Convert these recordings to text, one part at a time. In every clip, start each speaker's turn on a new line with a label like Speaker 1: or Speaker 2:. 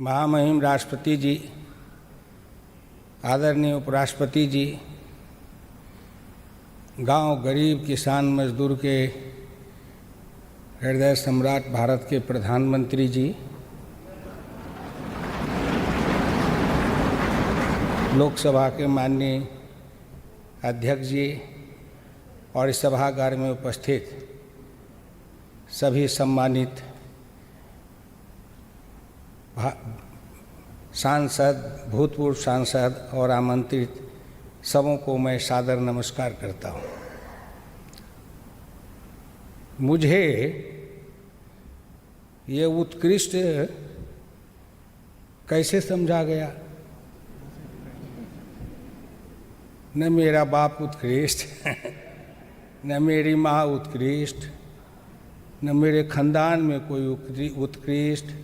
Speaker 1: महामहिम राष्ट्रपति जी, आदरणीय उपराष्ट्रपति जी, गांव गरीब किसान मजदूर के हृदय सम्राट भारत के प्रधानमंत्री जी, लोकसभा के माननीय अध्यक्ष जी और इस सभागार में उपस्थित सभी सम्मानित सांसद, भूतपूर्व सांसद और आमंत्रित सबों को मैं सादर नमस्कार करता हूँ। मुझे ये उत्कृष्ट कैसे समझा गया? न मेरा बाप उत्कृष्ट न मेरी माँ उत्कृष्ट, न मेरे खानदान में कोई उत्कृष्ट,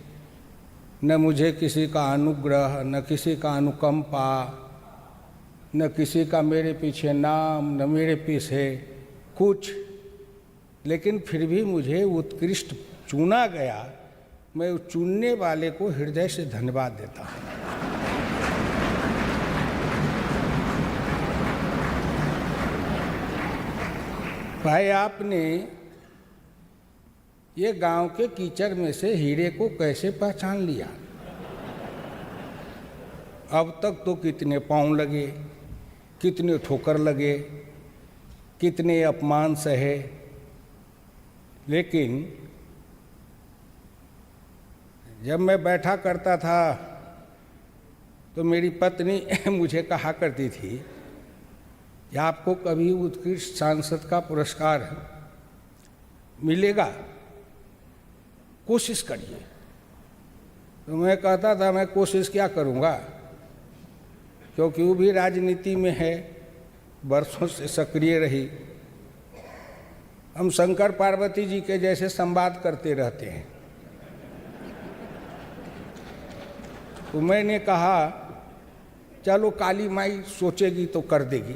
Speaker 1: न मुझे किसी का अनुग्रह, न किसी का अनुकंपा, न किसी का मेरे पीछे नाम, न मेरे पीछे कुछ, लेकिन फिर भी मुझे उत्कृष्ट चुना गया। मैं उस चुनने वाले को हृदय से धन्यवाद देता हूँ। भाई, आपने ये गांव के कीचड़ में से हीरे को कैसे पहचान लिया? अब तक तो कितने पाँव लगे, कितने ठोकर लगे, कितने अपमान सहे, लेकिन जब मैं बैठा करता था तो मेरी पत्नी मुझे कहा करती थी कि आपको कभी उत्कृष्ट सांसद का पुरस्कार मिलेगा, कोशिश करिए। तो मैं कहता था मैं कोशिश क्या करूँगा, क्योंकि वो भी राजनीति में है, वर्षों से सक्रिय रही। हम शंकर पार्वती जी के जैसे संवाद करते रहते हैं। तो मैंने कहा चलो काली माई सोचेगी तो कर देगी।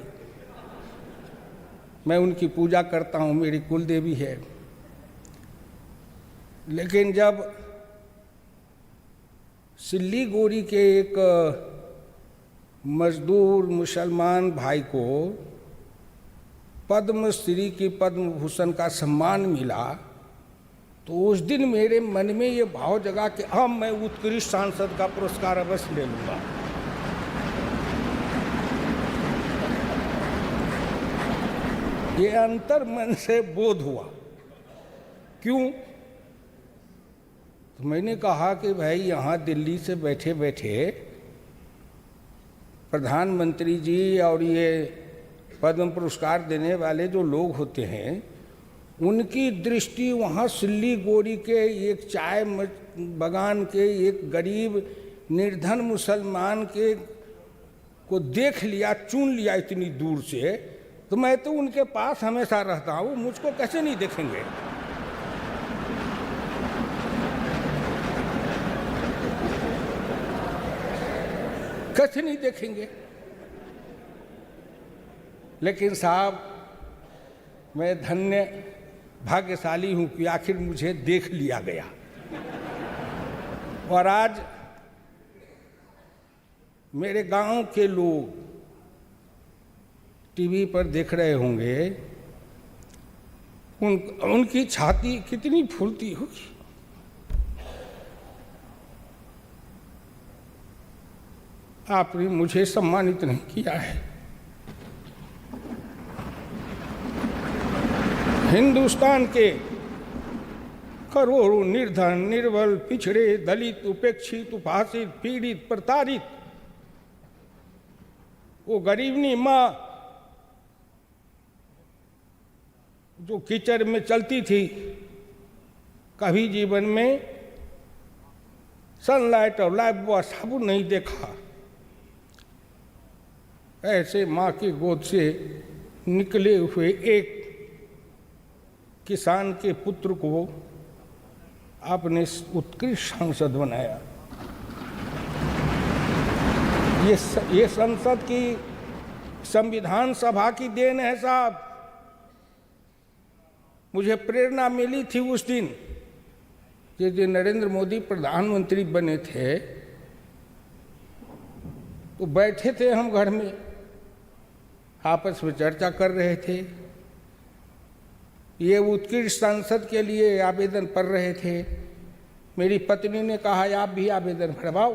Speaker 1: मैं उनकी पूजा करता हूँ, मेरी कुल देवी है। लेकिन जब सिल्लीगुड़ी के एक मजदूर मुसलमान भाई को पद्मश्री की पद्म भूषण का सम्मान मिला, तो उस दिन मेरे मन में ये भाव जगा कि अब मैं उत्कृष्ट सांसद का पुरस्कार अवश्य ले लूँगा। ये अंतर मन से बोध हुआ। क्यों? तो मैंने कहा कि भाई, यहाँ दिल्ली से बैठे बैठे प्रधानमंत्री जी और ये पद्म पुरस्कार देने वाले जो लोग होते हैं, उनकी दृष्टि वहाँ सिल्लीगुड़ी के एक चाय बागान के एक गरीब निर्धन मुसलमान के को देख लिया, चुन लिया इतनी दूर से। तो मैं तो उनके पास हमेशा रहता हूँ, मुझको कैसे नहीं देखेंगे? कैसे नहीं देखेंगे? लेकिन साहब, मैं धन्य भाग्यशाली हूं कि आखिर मुझे देख लिया गया। और आज मेरे गांव के लोग टीवी पर देख रहे होंगे, उनकी छाती कितनी फूलती होगी। आपने मुझे सम्मानित नहीं किया है। हिंदुस्तान के करोड़ों निर्धन, निर्बल, पिछड़े, दलित, उपेक्षित, उपहासित, पीड़ित, प्रताड़ित, वो गरीबनी माँ जो कीचड़ में चलती थी, कभी जीवन में सनलाइट और लाइफ बॉय साबुन नहीं देखा। ऐसे माँ की गोद से निकले हुए एक किसान के पुत्र को आपने उत्कृष्ट सांसद बनाया। ये संसद की, संविधान सभा की देन है साहब। मुझे प्रेरणा मिली थी उस दिन जिस दिन नरेंद्र मोदी प्रधानमंत्री बने थे, तो बैठे थे हम घर में, आपस में चर्चा कर रहे थे। ये उत्कृष्ट सांसद के लिए आवेदन पढ़ रहे थे। मेरी पत्नी ने कहा आप भी आवेदन भरवाओ।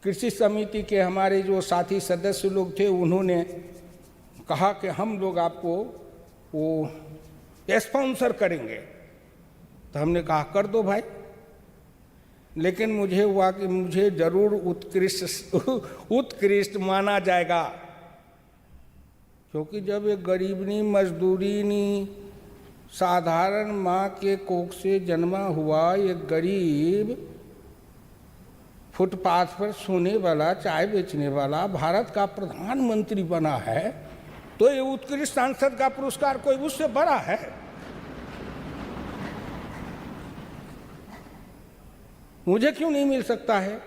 Speaker 1: कृषि समिति के हमारे जो साथी सदस्य लोग थे उन्होंने कहा कि हम लोग आपको वो स्पॉन्सर करेंगे। तो हमने कहा कर दो भाई, लेकिन मुझे हुआ कि मुझे जरूर उत्कृष्ट माना जाएगा, क्योंकि जब एक गरीबनी मजदूरीनी साधारण माँ के कोख से जन्मा हुआ एक गरीब फुटपाथ पर सोने वाला, चाय बेचने वाला भारत का प्रधानमंत्री बना है, तो ये उत्कृष्ट सांसद का पुरस्कार कोई उससे बड़ा है? मुझे क्यों नहीं मिल सकता है?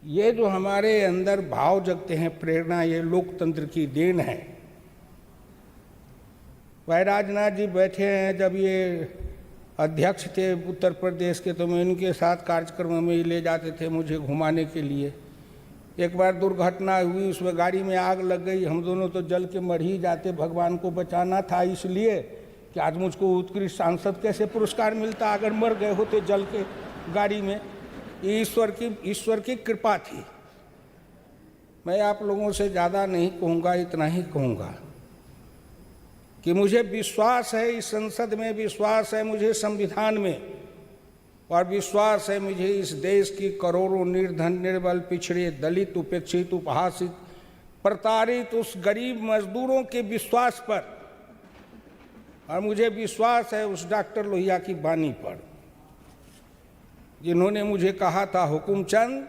Speaker 1: ये जो हमारे अंदर भाव जगते हैं, प्रेरणा, ये लोकतंत्र की देन है। भाई राजनाथ जी बैठे हैं, जब ये अध्यक्ष थे उत्तर प्रदेश के, तो मैं इनके साथ कार्यक्रम में ही ले जाते थे मुझे घुमाने के लिए। एक बार दुर्घटना हुई, उसमें गाड़ी में आग लग गई, हम दोनों तो जल के मर ही जाते। भगवान को बचाना था, इसलिए कि आज मुझको उत्कृष्ट सांसद कैसे पुरस्कार मिलता अगर मर गए होते जल के गाड़ी में। ईश्वर की कृपा थी। मैं आप लोगों से ज़्यादा नहीं कहूँगा, इतना ही कहूँगा कि मुझे विश्वास है, इस संसद में विश्वास है, मुझे संविधान में, और विश्वास है मुझे इस देश की करोड़ों निर्धन, निर्बल, पिछड़े, दलित, उपेक्षित, उपहासित, प्रताड़ित उस गरीब मजदूरों के विश्वास पर, और मुझे विश्वास है उस डॉक्टर लोहिया की बानी पर, जिन्होंने मुझे कहा था हुकुमचंद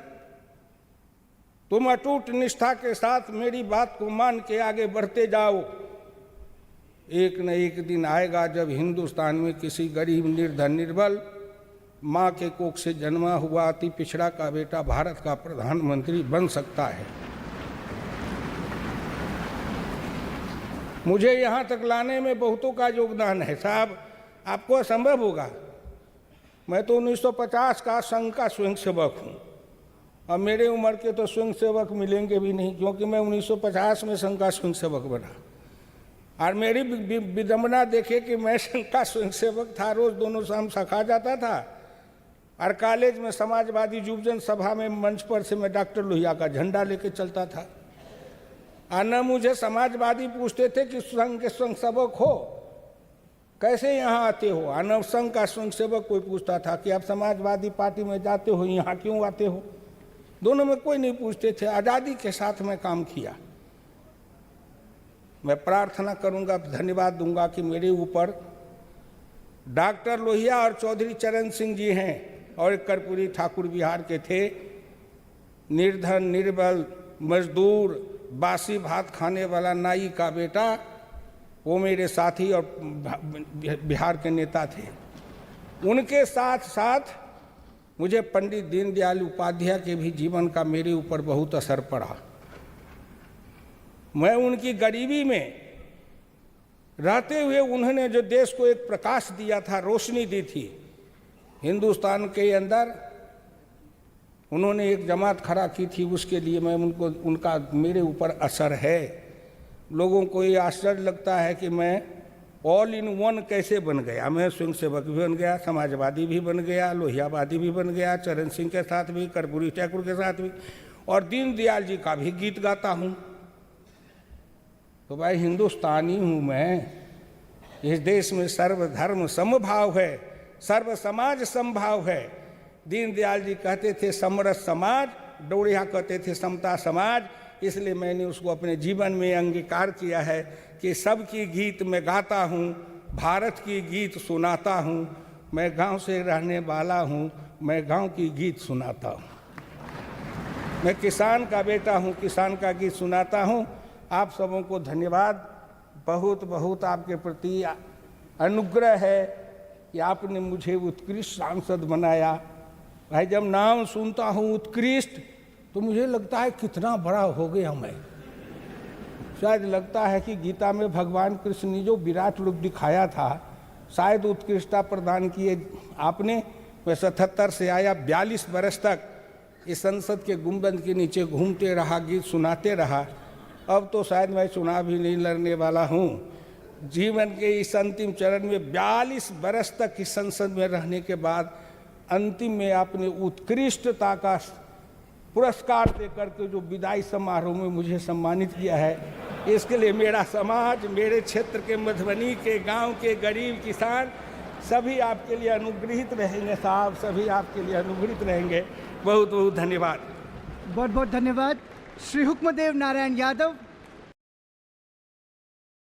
Speaker 1: तुम अटूट निष्ठा के साथ मेरी बात को मान के आगे बढ़ते जाओ। एक न एक दिन आएगा जब हिंदुस्तान में किसी गरीब, निर्धन, निर्बल माँ के कोख से जन्मा हुआ अति पिछड़ा का बेटा भारत का प्रधानमंत्री बन सकता है। मुझे यहाँ तक लाने में बहुतों का योगदान है साहब, आपको असंभव होगा। मैं तो 1950 का संघ का स्वयंसेवक हूँ, और मेरे उम्र के तो स्वयंसेवक मिलेंगे भी नहीं, क्योंकि मैं 1950 में संघ का स्वयंसेवक बना। और मेरी विडंबना देखे कि मैं संघ का स्वयंसेवक था, रोज दोनों शाम सखा जाता था, और कॉलेज में समाजवादी युवजन सभा में मंच पर से मैं डॉक्टर लोहिया का झंडा लेके चलता था। और न मुझे समाजवादी पूछते थे कि संघ के स्वयंसेवक हो, कैसे यहाँ आते हो। और न संघ का स्वयंसेवक कोई पूछता था कि आप समाजवादी पार्टी में जाते हो, यहाँ क्यों आते हो। दोनों में कोई नहीं पूछते थे। आज़ादी के साथ मैं काम किया। मैं प्रार्थना करूंगा, धन्यवाद दूंगा कि मेरे ऊपर डॉक्टर लोहिया और चौधरी चरण सिंह जी हैं, और एक कर्पूरी ठाकुर बिहार के थे, निर्धन, निर्बल, मजदूर, बासी भात खाने वाला नाई का बेटा, वो मेरे साथी और बिहार के नेता थे। उनके साथ साथ मुझे पंडित दीनदयाल उपाध्याय के भी जीवन का मेरे ऊपर बहुत असर पड़ा। मैं उनकी गरीबी में रहते हुए उन्होंने जो देश को एक प्रकाश दिया था, रोशनी दी थी हिंदुस्तान के अंदर, उन्होंने एक जमात खड़ा की थी, उसके लिए मैं उनका मेरे ऊपर असर है। लोगों को ये आश्चर्य लगता है कि मैं ऑल इन वन कैसे बन गया। मैं स्वयंसेवक भी बन गया, समाजवादी भी बन गया, लोहियावादी भी बन गया, चरण सिंह के साथ भी, कर्पूरी ठाकुर के साथ भी, और दीनदयाल जी का भी गीत गाता हूँ। तो भाई हिंदुस्तानी हूँ मैं। इस देश में सर्वधर्म समभाव है, सर्व समाज समभाव है। दीनदयाल जी कहते थे समरस समाज, डोरिया कहते थे समता समाज। इसलिए मैंने उसको अपने जीवन में अंगीकार किया है कि सबकी गीत मैं गाता हूँ, भारत की गीत सुनाता हूँ। मैं गांव से रहने वाला हूँ, मैं गांव की गीत सुनाता हूँ। मैं किसान का बेटा हूँ, किसान का गीत सुनाता हूँ। आप सबों को धन्यवाद, बहुत बहुत आपके प्रति अनुग्रह है कि आपने मुझे उत्कृष्ट सांसद बनाया। भाई जब नाम सुनता हूँ उत्कृष्ट, तो मुझे लगता है कितना बड़ा हो गया मैं। शायद लगता है कि गीता में भगवान कृष्ण ने जो विराट रूप दिखाया था, शायद उत्कृष्टता प्रदान किए आपने। मैं 77 से आया, 42 वर्ष तक इस संसद के गुंबद के नीचे घूमते रहा, गीत सुनाते रहा। अब तो शायद मैं चुनाव भी नहीं लड़ने वाला हूँ। जीवन के इस अंतिम चरण में 42 बरस तक इस संसद में रहने के बाद अंतिम में अपनी उत्कृष्टता का पुरस्कार देकर के जो विदाई समारोह में मुझे सम्मानित किया है, इसके लिए मेरा समाज, मेरे क्षेत्र के मधुबनी के गांव के गरीब किसान सभी आपके लिए अनुग्रहित रहेंगे साहब, सभी आपके लिए अनुग्रहित रहेंगे। बहुत बहुत धन्यवाद।
Speaker 2: बहुत बहुत धन्यवाद। श्री हुक्मदेव नारायण यादव,